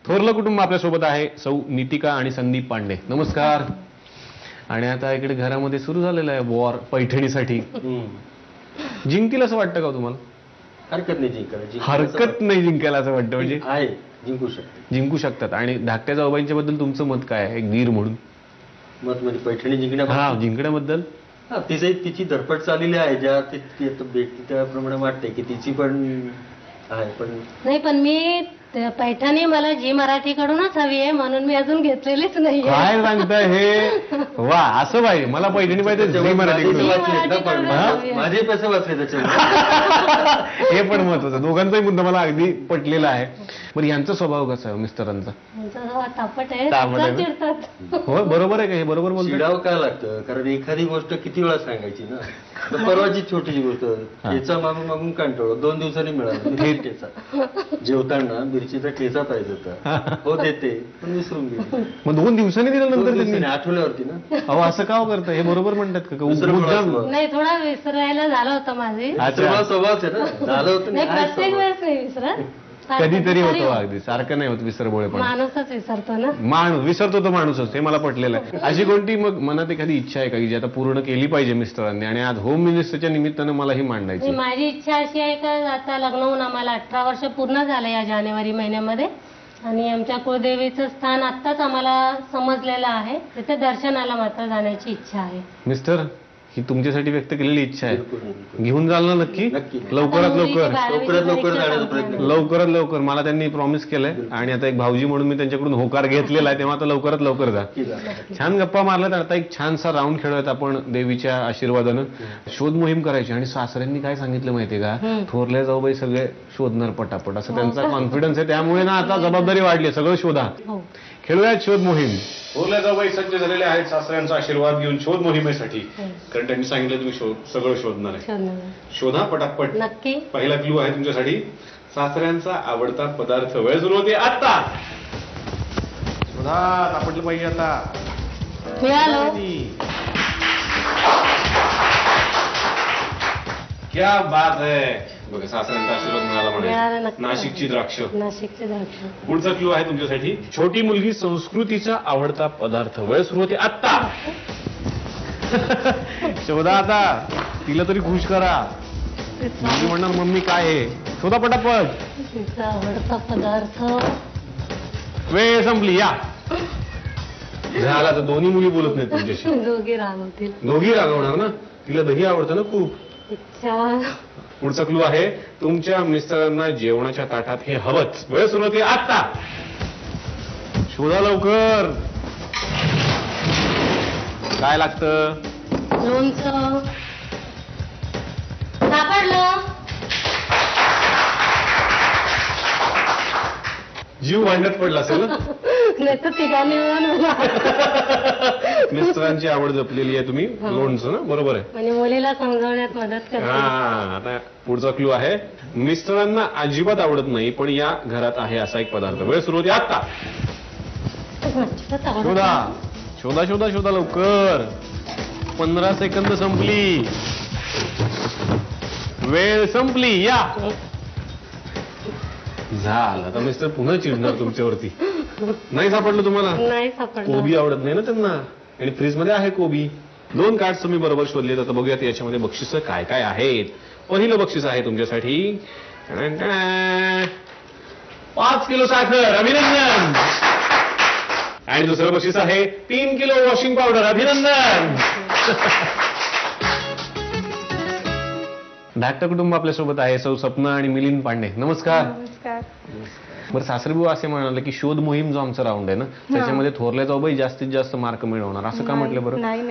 थोरलं कुटुंब आपल्यासोबत आहे. सौ नीतिका आणि संदीप पांडे, नमस्कार. आणि आता इकडे घरामध्ये सुरू झालेलं आहे वॉर पैठणीसाठी. जिंकतील असं वाटतं का तुम्हाला? हरकत नाही जिंकायला. हरकत नाही जिंकायला असं वाटतं म्हणजे आहे, जिंकू शकतात. आणि धाकट्या जाऊबाईंच्या बद्दल तुमचं मत काय आहे, एक दीर म्हणून? मत म्हणजे पैठणी जिंकण्याबद्दल तिची धडपड चाललेली आहे. ज्या भेटते त्याप्रमाणे वाटते की तिची पण आहे. पण नाही, पण मी पैठणी मला जी मराठीकडूनच हवी आहे म्हणून मी अजून घेतलेलीच नाही. काय सांगताय हे? वा, असं पाहिजे मला पैठणी पाहिजे जी मराठीकडून. माझे पैसे वाचले त्याच्यावर. हे पण महत्वाचं, दोघांचाही मुद्दा मला अगदी पटलेला आहे. बरं, यांचा स्वभाव कसा आहे मिस्टरांचा? तापट आहे, चिडतात. हो, बरोबर आहे का हे? बरोबर बोलतो. चिडावं काय लागतं, कारण एखादी गोष्ट किती वेळा सांगायची ना. परवाची छोटीशी गोष्ट, ठेचा मागून कंटाळो, 2 दिवसांनी मिळाला ठेचा. जेवताना मिरचीचा ठेचा पाहिजे होता, हो देते, पण विसरून गेले. मग 2 दिवसांनी दिल्यानंतर आठवल्यावरती ना. अहो, असं का करतं हे? बरोबर म्हणतात का? नाही, थोडा विसरायला झालं होतं माझे. स्वभावच आहे ना, झालं होतं. प्रत्येक वेळेस नाही विसरत, कधीतरी होतो, अगदी सारखं नाही होत विसरबोळे. पण माणूसच विसरतो ना. माणूस विसरतो तो माणूसच, हे मला पटलेलं आहे. अशी कोणती मग मनात एखादी इच्छा आहे का की जी आता पूर्ण केली पाहिजे मिस्टरांनी, आणि आज होम मिनिस्टरच्या निमित्तानं मला ही मांडायची? माझी इच्छा अशी आहे का आता लग्न होऊन आम्हाला 18 वर्ष पूर्ण झालं या जानेवारी महिन्यामध्ये, आणि आमच्या कुळदेवीचं स्थान आत्ताच आम्हाला समजलेलं आहे. तिथे दर्शनाला मात्र जाण्याची इच्छा आहे. मिस्टर, ही तुमच्यासाठी व्यक्त केलेली इच्छा आहे, घेऊन जाल ना? नक्की, लवकरात लवकर. मला त्यांनी प्रॉमिस केलंय, आणि आता एक भाऊजी म्हणून मी त्यांच्याकडून होकार घेतलेला आहे, तेव्हा आता लवकरात लवकर जा. छान गप्पा मारल्यात. आता एक छानसा राऊंड खेळूयात आपण देवीच्या आशीर्वादानं. शोध मोहीम करायची, आणि सासऱ्यांनी काय सांगितलं माहितीये का? थोरल्या जाऊबाई सगळे शोधणार पटापट, असं त्यांचा कॉन्फिडन्स आहे. त्यामुळे ना आता जबाबदारी वाढली, सगळं शोधा. खेळूयात शोध मोहीम. थोरल्या जाऊबाई सज्ज झालेले आहेत सासऱ्यांचा आशीर्वाद घेऊन शोध मोहिमेसाठी, कारण त्यांनी सांगितलं तुम्ही सगळं शोधणार आहे. शोधा पटापट. नक्की. पहिला क्लू आहे तुमच्यासाठी, सासऱ्यांचा आवडता पदार्थ. वेळ सुरू होते आता. शोधा, सापडलं पाहिजे आता. क्या बात है. बघा, सासऱ्यांचा आशीर्वाद मिळाला म्हणे. नाशिकची द्राक्ष. पुढचा क्लू आहे तुमच्यासाठी, छोटी मुलगी संस्कृतीचा आवडता पदार्थ. वेळ सुरू होते आत्ता. शोधा आता, तिला तरी खुश करा. मुलगी म्हणणार मम्मी काय आहे. शोधा पटापट. तिचा आवडता पदार्थ. वेळ संपली. या झाला, तर दोन्ही मुली बोलत नाहीत तुमच्याशी. दोघी रागवणार ना. तिला दही आवडतं ना खूप. पुढचा क्लू आहे, तुमच्या मिस्टरांना जेवणाच्या ताटात हे हवंच. वेळ सुरू होते आता. शोधा लवकर. काय लागतं? लोणचं. सापडलं. जीव भांड्यात पडला असेल ना. नाही तर ठिकाणी मिस्टरांची आवड जपलेली आहे तुम्ही. लोणचं ना, बरोबर आहे. म्हणजे मुलीला समजवण्यात मदत करते. आता पुढचा क्लू आहे, मिस्टरांना अजिबात आवडत नाही पण या घरात आहे असा एक पदार्थ. वेळ सुरू होती आता. शोधा लवकर. 15 सेकंद संपली. वेळ संपली. या झालं. आता मिस्टर पुन्हा चिडणार तुमच्यावरती. नाही सापडलं तुम्हाला? नाही सापडलं. कोबी आवडत नाही ना त्यांना, आणि फ्रीज मध्ये आहे कोबी. 2 कार्ड्स तुम्ही बरोबर शोधले. आता बघूयात याच्यामध्ये बक्षिस काय काय आहेत. पहिलं बक्षीस आहे तुमच्यासाठी 5 किलो साखर. अभिनंदन. आणि दुसरं बक्षीस आहे 3 किलो वॉशिंग पावडर. अभिनंदन. धाकटं कुटुंब आपल्यासोबत आहे. सौ सपना आणि मिलिंद पांडे, नमस्कार. बरं, सासरेबुवा असे म्हणाले की शोध मोहीम जो आमचा राऊंड आहे ना, त्याच्यामध्ये थोरल्या जाऊबाई जास्तीत जास्त मार्क मिळवणार, असं का म्हटलं बरं? नाही,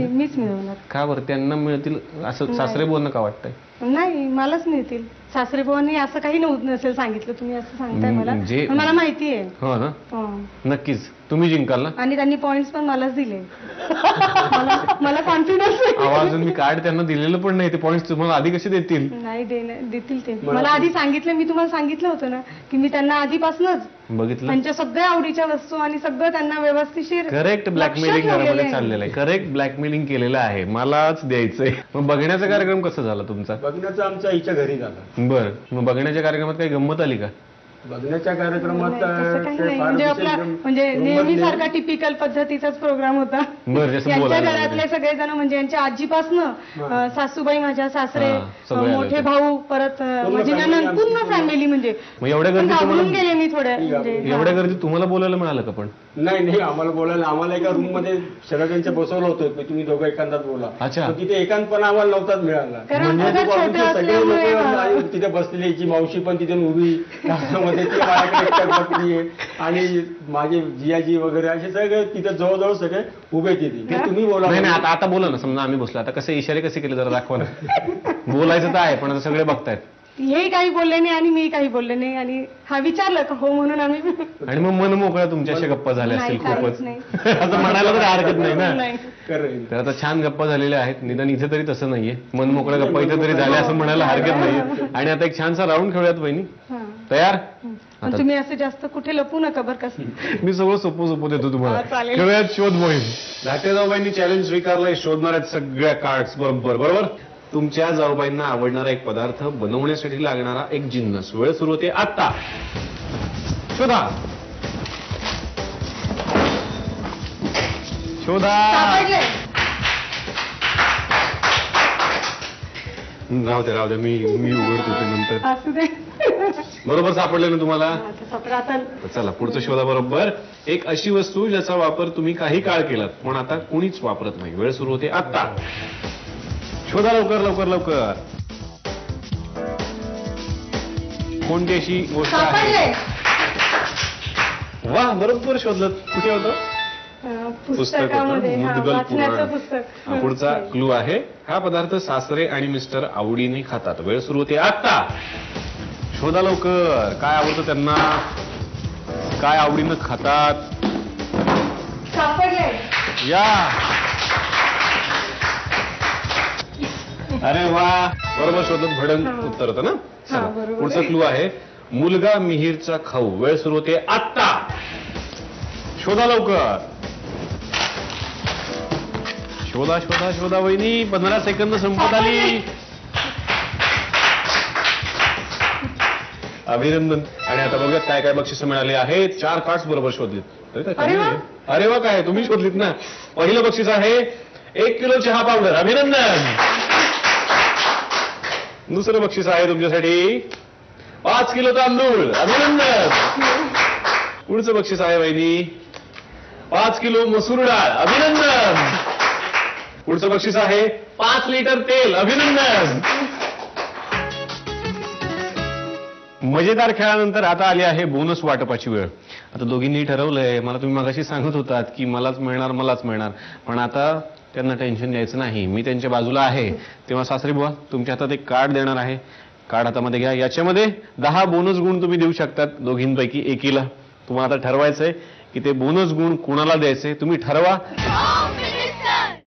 मीच मिळवणार. का बरं? त्यांना मिळतील असं सासरेबुवांना का वाटतंय? नाही, मलाच मिळतील. सासरेबुवांनी असं काही नसेल सांगितलं, तुम्ही असं सांगताय मला. मला माहिती आहे. हो ना, नक्कीच तुम्ही जिंकाल ना. आणि त्यांनी पॉइंट्स पण मलाच दिले. मला कॉन्फिडन्स आहे. आवाज मी कार्ड त्यांना दिलेलं पण नाही. ते पॉइंट्स तुम्हाला आधी कसे देतील? नाही, देतील ते. मला आधी सांगितलं. मी तुम्हाला सांगितलं होतं ना की मी त्यांना आधीपासूनच बघितलं, त्यांच्या सगळ्या आवडीच्या वस्तू आणि सगळं त्यांना व्यवस्थितशीर. करेक्ट ब्लॅकमेलिंग घरामध्ये चाललेलं आहे. करेक्ट ब्लॅकमेलिंग केलेलं आहे. मलाच द्यायचंय. मग बघण्याचा कार्यक्रम कसा झाला तुमचा? बघण्याचा आमच्या आईच्या घरी झाला. बरं, मग बघण्याच्या कार्यक्रमात काही गंमत आली का? बघण्याच्या कार्यक्रमात तसं काही ते नाही. फार म्हणजे विशेष आपला एकदम म्हणजे रूममध्ये- नेहमीसारखा टिपिकल पद्धतीचाच प्रोग्राम होता. बरं, जसं यांच्या बोलायला घरातले सगळेजण म्हणजे यांच्या आजीपासनं सासूबाई, माझ्या सासरे, हा, सगळे आले मोठे होते. भाऊ, परत माझी family नणंद, आमची पूर्ण फॅमिली म्हणजे मग एवढ्या गर्दीत घाबरून तुम्हाला गेले मी थोड्या म्हणजे एवढ्या गर्दीत तुम्हाला बोलायला मिळालं का पण? नाही आम्हाला बोलायला आम्हाला एका रूम मध्ये सगळ्यांच्या बसवलं होतं की तुम्ही दोघं एकांतात बोला. अच्छा. पण तिथे एकांतपणा आम्हाला नव्हताच मिळाला. कारण म्हणजे घर छोटं आजूबाजूचे सगळे असल्यामुळे, लोक तिथे बसलेली, जी मावशी पण तिथे उभी मध्ये ती माझ्याकडे एकट्यात बसलीये आणि माझे जियाजी वगैरे असे सगळे तिथे जवळजवळ सगळे उभे तिथे की तुम्ही बोला. नाही आता आता बोला ना, समजा आम्ही बसलो आता कसे इशारे कसे केले जरा दाखवा ना. बोलायचं तर आहे पण आता सगळे बघतायत हे काही बोलले नाही आणि मी काही बोलले नाही आणि हा विचारलं का हो म्हणून आम्ही आणि मग मन मोकळं तुमच्याशी गप्पा झाल्या नाही, असतील खूपच. काहीच नाही. असं म्हणायला तरी हरकत नाही ना. नाही. करेल. तर आता छान गप्पा झालेल्या आहेत, निदान इथे तरी तसं नाहीये, मन मोकळ्या गप्पा इथे तरी झाल्या असं म्हणायला हरकत नाहीये. आणि आता एक छानसा राऊंड खेळूयात वहिनी, हा. तयार? पण तुम्ही असं जास्त कुठे लपू नका बरं का. मी सगळं सोपं देतो हा, तुम्हाला. चालेल. खेळूयात शोध मोहीम. धाकट्या जाऊबाईंनी चॅलेंज स्वीकारलंय, शोधणार आहेत सगळ्या कार्ड्स बरोबर. तुमच्या जाऊबाईंना आवडणारा एक पदार्थ बनवण्यासाठी लागणारा एक जिन्नस. वेळ सुरू होते आता. शोधा शोधा. सापडले. राहू दे मी उघडतो ते नंतर. असू दे. बरोबर सापडले ना तुम्हाला? आता सापडा आता. चला पुढचं शोधा. बरोबर. एक अशी वस्तू ज्याचा वापर तुम्ही काही काळ केलात पण आता कुणीच वापरत नाही. वेळ सुरू होते आता. शोधा लवकर. कोणती अशी गोष्ट आहे? सापडले. वा, बरोबर शोधलं. कुठे होतं? पुस्तकामध्ये हा, मुद्गल वाचण्याचं पुराण. पुस्तक. हा, पुढचा क्लू आहे, हा पदार्थ सासरे आणि मिस्टर आवडीने खातात. वेळ सुरू होते आता. शोधा लवकर. काय आवडतं त्यांना, काय आवडीनं खातात? सापडले. या. अरे वा, बरोबर शोधत भडंग उत्तर होतं ना. हा, बरोबर. पुढचा क्लू आहे, मुलगा मिहीरचा खाऊ. वेळ सुरू होते आता. शोधा लवकर. शोधा वहिनी, 15 सेकंद संपत आली. अभिनंदन. आणि आता बघूयात काय काय बक्षिसं मिळाली आहेत. 4 कार्ड्स बरोबर शोधलीत. अरे वा, काय तुम्ही शोधलीत ना. पहिलं बक्षीस आहे 1 किलो चहा पावडर. अभिनंदन. दुसरं बक्षीस आहे तुमच्यासाठी 5 किलो तांदूळ. अभिनंदन. पुढचं बक्षीस आहे वहिनी 5 किलो मसूर डाळ. अभिनंदन. पुढचं बक्षीस आहे 5 लिटर तेल. अभिनंदन. मजेदार खेळानंतर आता आली आहे बोनस वाटपाची वेळ. आता दोघींनी ठरवलंय, मला तुम्ही मगाशी सांगत होतात की मलाच मिळणार, पण आता त्यांना टेन्शन द्यायचं नाही, मी त्यांच्या बाजूला आहे. तेव्हा सासरी बुवा तुमच्या हातात एक कार्ड देणार आहे. कार्ड हातामध्ये घ्या. याच्यामध्ये 10 बोनस गुण तुम्ही देऊ शकतात दोघींपैकी एकीला. तुम्हाला आता ठरवायचंय की ते बोनस गुण कुणाला द्यायचे. तुम्ही ठरवा.